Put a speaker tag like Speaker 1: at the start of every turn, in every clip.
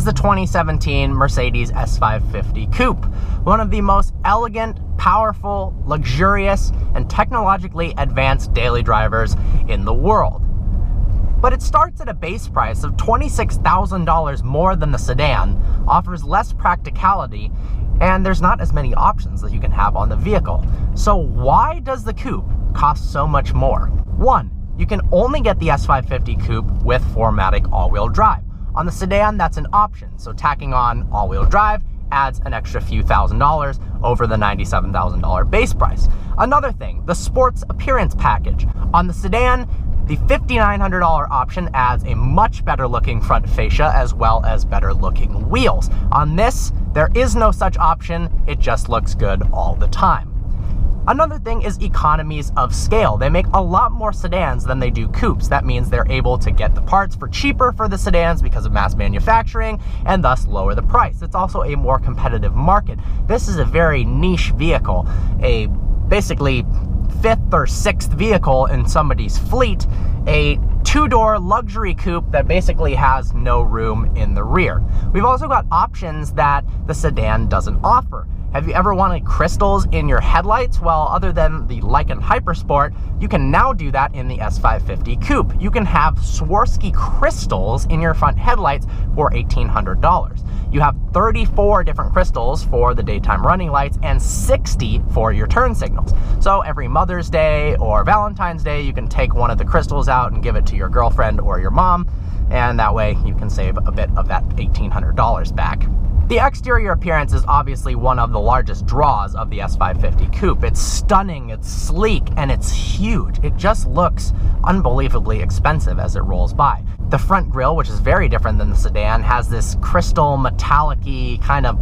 Speaker 1: the 2017 Mercedes S550 Coupe, one of the most elegant, powerful, luxurious, and technologically advanced daily drivers in the world. But it starts at a base price of $26,000 more than the sedan, offers less practicality, and there's not as many options that you can have on the vehicle. So why does the Coupe cost so much more? One, you can only get the S550 Coupe with 4MATIC all-wheel drive. On the sedan, that's an option, so tacking on all-wheel drive adds an extra few $1,000s over the $97,000 base price. Another thing, the sports appearance package. On the sedan, the $5,900 option adds a much better looking front fascia as well as better looking wheels. On this, there is no such option, it just looks good all the time. Another thing is economies of scale. They make a lot more sedans than they do coupes. That means they're able to get the parts for cheaper for the sedans because of mass manufacturing and thus lower the price. It's also a more competitive market. This is a very niche vehicle, a basically fifth or sixth vehicle in somebody's fleet, a two-door luxury coupe that basically has no room in the rear. We've also got options that the sedan doesn't offer. Have you ever wanted crystals in your headlights? Well, other than the Lykan Hypersport, you can now do that in the S550 Coupe. You can have Swarovski crystals in your front headlights for $1,800. You have 34 different crystals for the daytime running lights and 60 for your turn signals. So every Mother's Day or Valentine's Day, you can take one of the crystals out and give it to your girlfriend or your mom, and that way you can save a bit of that $1,800 back. The exterior appearance is obviously one of the largest draws of the S550 Coupe. It's stunning, it's sleek, and it's huge. It just looks unbelievably expensive as it rolls by. The front grille, which is very different than the sedan, has this crystal metallic-y kind of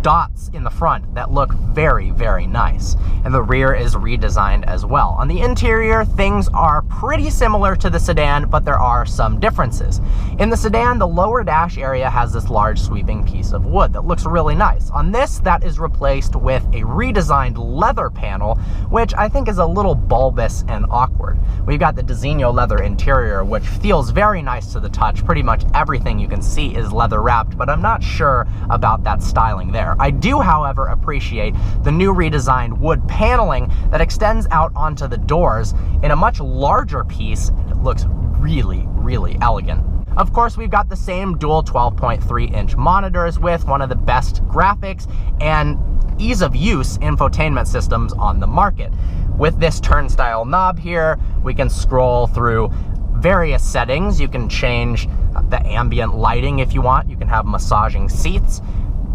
Speaker 1: dots in the front that look very, very nice. And the rear is redesigned as well. On the interior, things are pretty similar to the sedan, but there are some differences. In the sedan, the lower dash area has this large sweeping piece of wood that looks really nice. On this, that is replaced with a redesigned leather panel, which I think is a little bulbous and awkward. We've got the Designo leather interior, which feels very nice to the touch. Pretty much everything you can see is leather wrapped, but I'm not sure about that styling there. I do, however, appreciate the new redesigned wood paneling that extends out onto the doors in a much larger piece, and it looks really, really elegant. Of course, we've got the same dual 12.3-inch monitors with one of the best graphics and ease of use infotainment systems on the market. With this turnstile knob here, we can scroll through various settings. You can change the ambient lighting if you want. You can have massaging seats.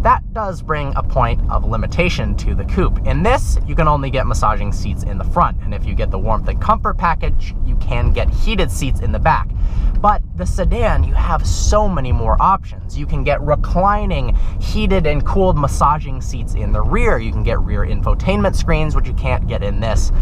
Speaker 1: That does bring a point of limitation to the Coupe. In this, you can only get massaging seats in the front, and if you get the warmth and comfort package, you can get heated seats in the back. But the sedan, you have so many more options. You can get reclining, heated and cooled massaging seats in the rear. You can get rear infotainment screens, which you can't get in this,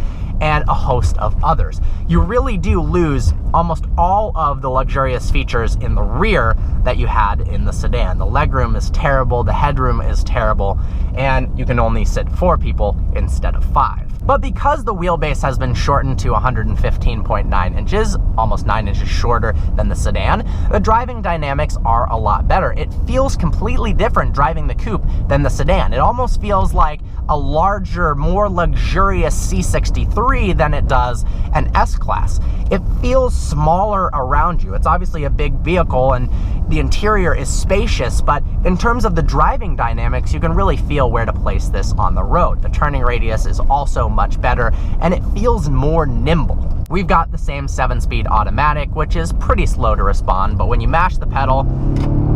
Speaker 1: and a host of others. You really do lose almost all of the luxurious features in the rear that you had in the sedan. The legroom is terrible, the headroom is terrible, and you can only sit 4 people instead of 5. But because the wheelbase has been shortened to 115.9 inches, almost 9 inches shorter than the sedan, the driving dynamics are a lot better. It feels completely different driving the Coupe than the sedan. It almost feels like a larger, more luxurious C63 than it does an S-Class. It feels smaller around you. It's obviously a big vehicle and the interior is spacious, but in terms of the driving dynamics, you can really feel where to place this on the road. The turning radius is also much better and it feels more nimble. We've got the same 7-speed automatic, which is pretty slow to respond, but when you mash the pedal,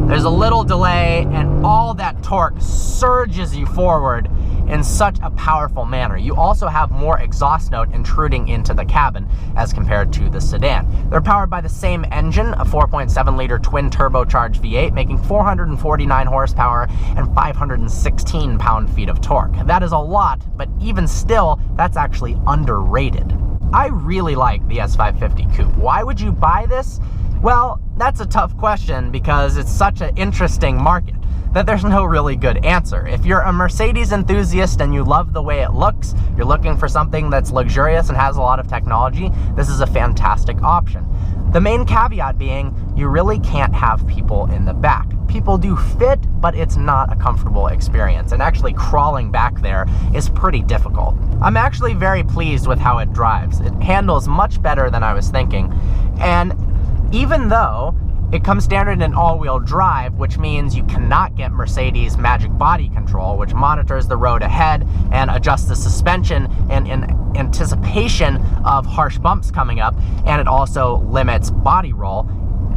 Speaker 1: there's a little delay and all that torque surges you forward in such a powerful manner. You also have more exhaust note intruding into the cabin as compared to the sedan. They're powered by the same engine, a 4.7-liter twin turbocharged V8, making 449 horsepower and 516 pound-feet of torque. That is a lot, but even still, that's actually underrated. I really like the S550 Coupe. Why would you buy this? Well, that's a tough question because it's such an interesting market that there's no really good answer. If you're a Mercedes enthusiast and you love the way it looks, you're looking for something that's luxurious and has a lot of technology, this is a fantastic option. The main caveat being, you really can't have people in the back. people do fit, but it's not a comfortable experience. And actually crawling back there is pretty difficult. I'm actually very pleased with how it drives. It handles much better than I was thinking. And even though it comes standard in all-wheel drive, which means you cannot get Mercedes Magic Body Control, which monitors the road ahead and adjusts the suspension in anticipation of harsh bumps coming up, and it also limits body roll.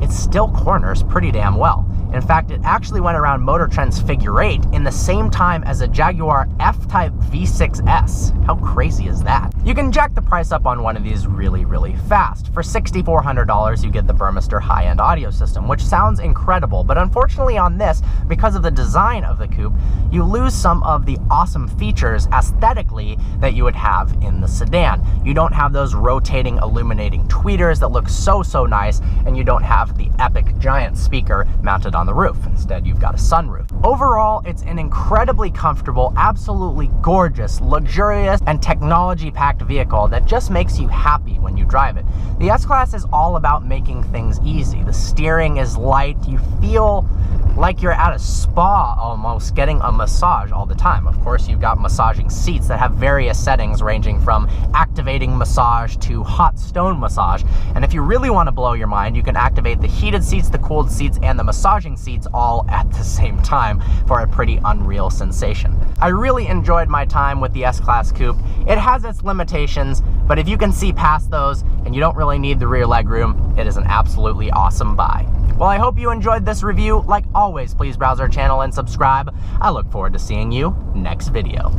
Speaker 1: It still corners pretty damn well. In fact, it actually went around Motor Trend's Figure 8 in the same time as a Jaguar F-Type V6S. How crazy is that? You can jack the price up on one of these really, really fast. For $6,400, you get the Burmester high-end audio system, which sounds incredible, but unfortunately on this, because of the design of the coupe, you lose some of the awesome features aesthetically that you would have in the sedan. You don't have those rotating, illuminating tweeters that look so nice, and you don't have the epic giant speaker mounted on the roof. Instead, you've got a sunroof. Overall, it's an incredibly comfortable, absolutely gorgeous, luxurious, and technology-packed vehicle that just makes you happy when you drive it. The S-Class is all about making things easy. The steering is light. You feel like you're at a spa almost, getting a massage all the time. Of course, you've got massaging seats that have various settings ranging from activating massage to hot stone massage. And if you really want to blow your mind, you can activate the heated seats, the cooled seats, and the massaging seats all at the same time for a pretty unreal sensation. I really enjoyed my time with the S-Class Coupe. It has its limitations, but if you can see past those and you don't really need the rear legroom, it is an absolutely awesome buy. Well, I hope you enjoyed this review. Like always, please browse our channel and subscribe. I look forward to seeing you next video.